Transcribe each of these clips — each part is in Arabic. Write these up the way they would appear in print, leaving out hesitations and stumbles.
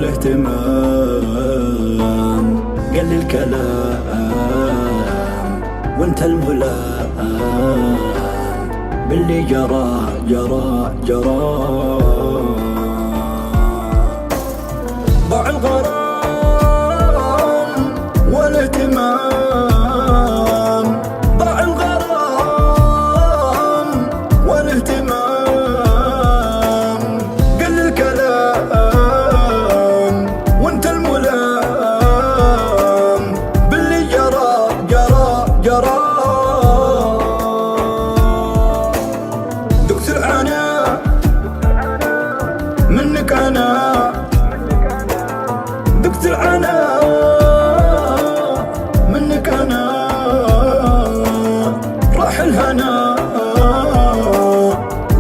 والاهتمام، قل الكلام وانت الملام باللي جرى جرى جرى. ضاع الغرام والاهتمام، ضاع الغرام والاهتمام، قل الكلام وانت الملام باللي جرى جرى جرى. دقت العناء منك انا، دقت العناء منك انا، راح الهنا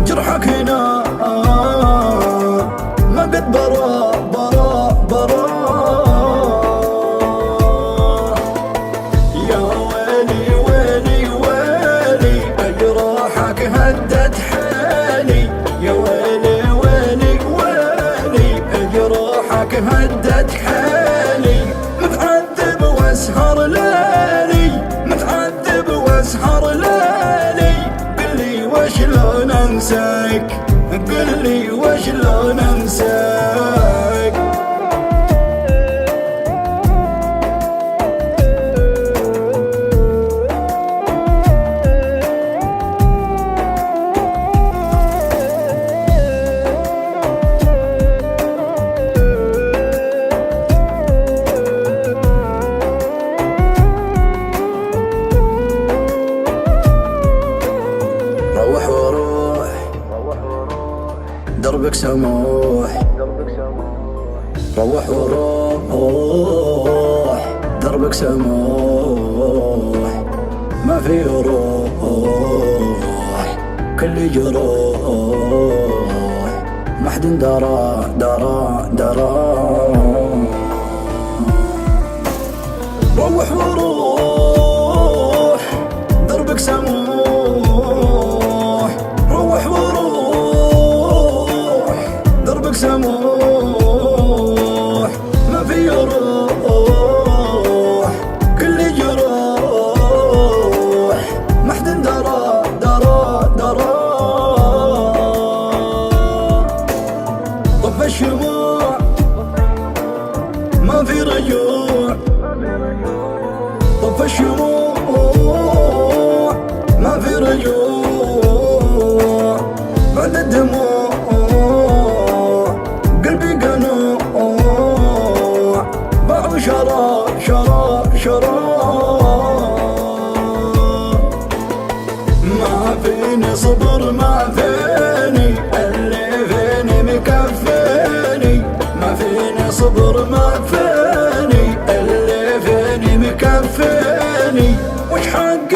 جرحك هنا ما قد برا برا برا. يا ويلي ويلي ويلي أجراحك هدت حالي، يا ويلي ويلي ويلي أجراحك هدت حالي. متعذب واسهر ليلي، متعذب واسهر ليلي، قلي وشلون انساك، قلي وشلون انساك. روح وروح دربك سموح، روح وروح دربك سموح، ما في روح كل جروح، ما حد درى درى درى. روح وروح دربك سموح، روح وروح دربك سموح، ما في روح كل جروح، ما حد درى درى درى. طف الشموع ما في رجوع، طف الشموع ما في رجوع، بعد الدموع قلبي قنوع، باع وشرى شرى شرى. ما فيني صبر ما فيني، اللي فيني مكفيني، ما فيني صبر ما فيني، اللي فيني مكفيني، وش حق